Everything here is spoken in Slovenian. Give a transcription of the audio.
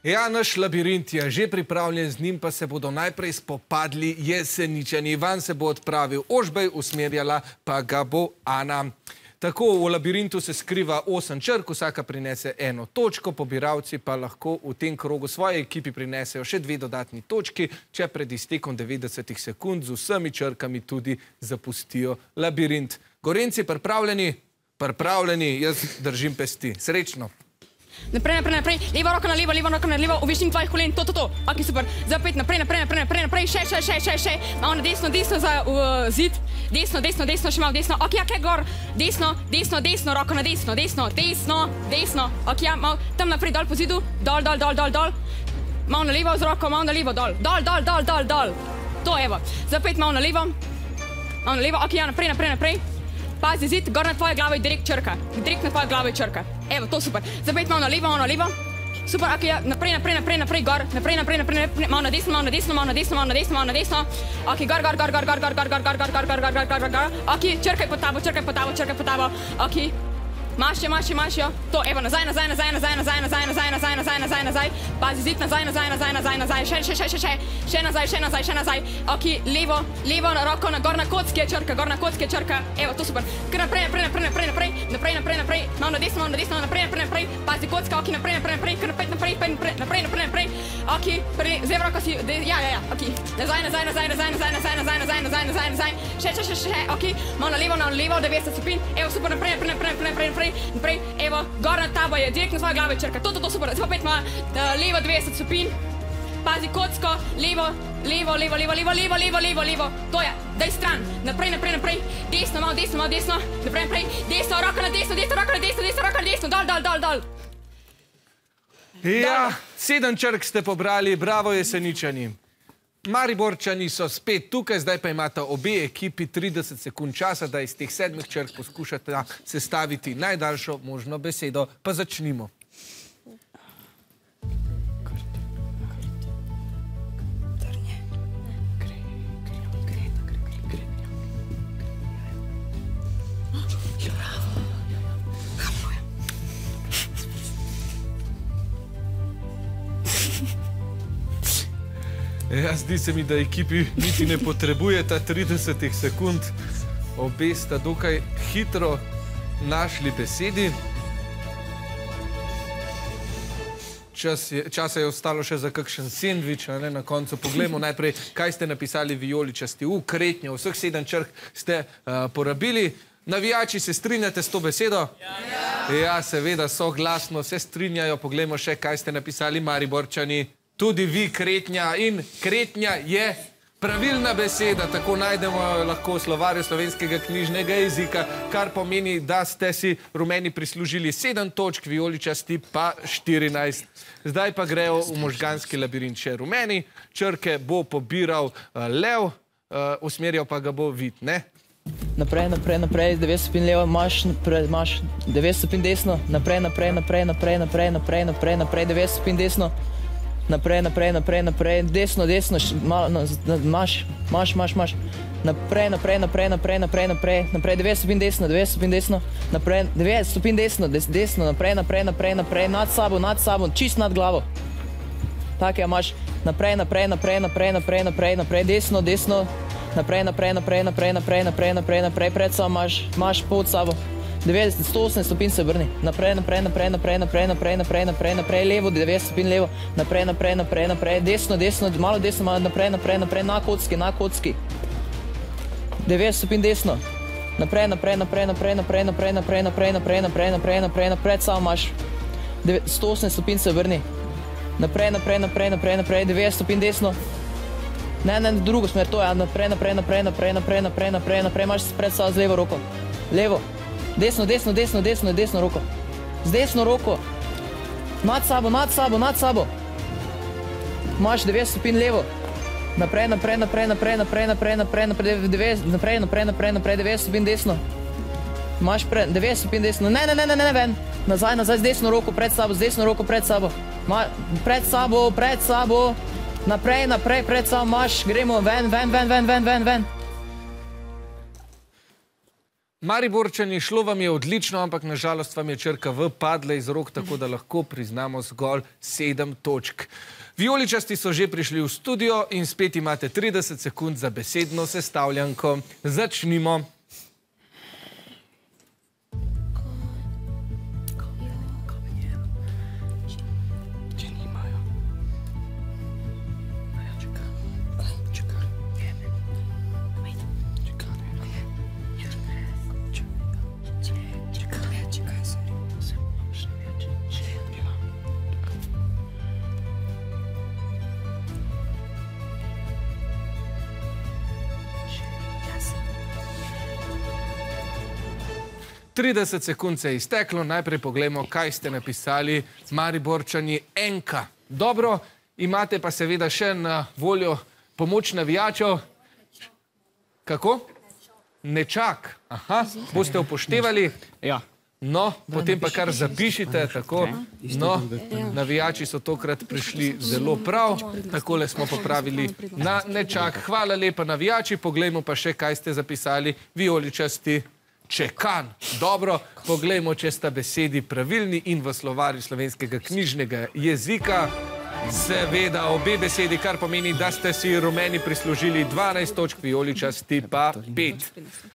Ja, naš labirint je že pripravljen, z njim pa se bodo najprej spopadli Jeseničani. Van se bo odpravil Ožbej, usmerjala pa ga bo Ana. Tako, v labirintu se skriva 8 črk, vsaka prinese 1 točko, pobiralci pa lahko v tem krogu svoje ekipi prinesejo še 2 dodatni točki, če pred iztekom 90 sekund z vsemi črkami tudi zapustijo labirint. Gorenci, pripravljeni? Pripravljeni, jaz držim pesti. Srečno! Naprej, naprej, naprej, leva roka na levo, v višini tvojih kolen, to. Ok, super. Zapet, naprej, še. Malo na desno za zid. Desno, še malo desno. Ok, ok, gor. Desno, roko na desno. Ok, ja, malo tam naprej, dol po zidu. Dol. Malo na levo z roko, malo na levo, dol. Dol. To, evo. Zapet, malo na levo. Ok, ja, naprej. Pazi zid, gor na tvoje glavo je direkt črka. Direkt na tvoje glavo je črka. Evo, to super. Zapet malo na levo. Super, ok, ja, naprej, gor. Naprej, malo na desno. Ok, gor. Ok, črkaj pod tabo. Ok, mašijo. To, evo, nazaj. Pazi zid, nazaj. Še nazaj. Ok, levo, roko na gor na kocki je črka. Evo, to super. Kar naprej. Malo na desno, naprej. Pazi kocka, ok, naprej. Kar naprej. Ok, z levo roko si, ja, ok. Nazaj. Še, ok. Malo na levo, 90 stopinj. Evo, super, naprej. Evo, gor na tabo je, direkt na svoje glave črka. To, super. Zdaj pa pet malo levo 90 stopinj. Pazi kocko, levo. To je, daj stran. Naprej. Desno, malo desno. Naprej. Desno, roko na desno. Dol. Ja, 7 črk ste pobrali, bravo Jeseničani. Mariborčani so spet tukaj, zdaj pa imata obe ekipi 30 sekund časa, da iz teh 7 črk poskušate sestaviti najdaljšo možno besedo. Pa začnimo. Ja, zdi se mi, da ekipi niti ne potrebujeta 30 sekund. Obe sta dokaj hitro našli besedi. Časa je ostalo še za kakšen sendvič, na koncu. Poglejmo najprej, kaj ste napisali vijoličasti. Kretnjo, vseh 7 črk ste porabili. Navijači, se strinjate s to besedo? Ja, seveda, soglasno se strinjajo. Poglejmo še, kaj ste napisali Mariborčani. Tudi vi Kretnja, in Kretnja je pravilna beseda, tako najdemo lahko v slovarju slovenskega knjižnega jezika, kar pomeni, da ste si rumeni prislužili 7 točk, vijoličasti pa 14. Zdaj pa grejo v možganski labirint še rumeni, črke bo pobiral lev, usmerjal pa ga bo vid, ne? Naprej, 90 stopinj levo, maš 90 stopinj desno, naprej, 90 stopinj desno. Naprej, desno, maš. Naprej, 90 stopinj desno, naprej, 90 stopinj desno, naprej, nad sabo, čist nad glavo. Tako je, maš, naprej, desno, naprej, pred sabo, maš pod sabo. 180 stopinj se vrni. Naprej, levo, 90 stopinj levo. Naprej, desno, malo desno, malo naprej, na kocki. 90 stopinj desno. Naprej, pred sabo imaš 180 stopinj se vrni. Naprej, 90 stopinj desno. Ne, drugo smer, to je, naprej, imaš pred sabo z levo roko. Levo. Desno roko. Z desno roko. Nad sabo. Imaš 90 stopinj levo. Naprej, 90 stopinj desno. Imaš 90 stopinj desno. Ne, ven. Nazaj z desno roko pred sabo, Pred sabo. Naprej, pred sabo imaš, gremo ven. Mariborčani, šlo vam je odlično, ampak nažalost vam je črka V padla iz rok, tako da lahko priznamo zgolj 7 točk. Vijoličasti so že prišli v studio in spet imate 30 sekund za besedno sestavljanko. Začnimo. Trideset sekund se je izteklo, najprej pogledamo, kaj ste napisali Mariborčani enka. Dobro, imate pa seveda še na voljo pomoč navijačev. Kako? Nečak. Aha, boste upoštevali? Ja. No, potem pa kar zapišite, tako. No, navijači so tokrat prišli zelo prav, takole smo popravili na nečak. Hvala lepa navijači, poglejmo pa še, kaj ste zapisali vijoličasti. Čekan. Dobro, poglejmo, če sta besedi pravilni in v slovarju slovenskega knjižnega jezika. Seveda obe besedi, kar pomeni, da ste si rumeni prislužili 12 točk, vijoličasti pa 5.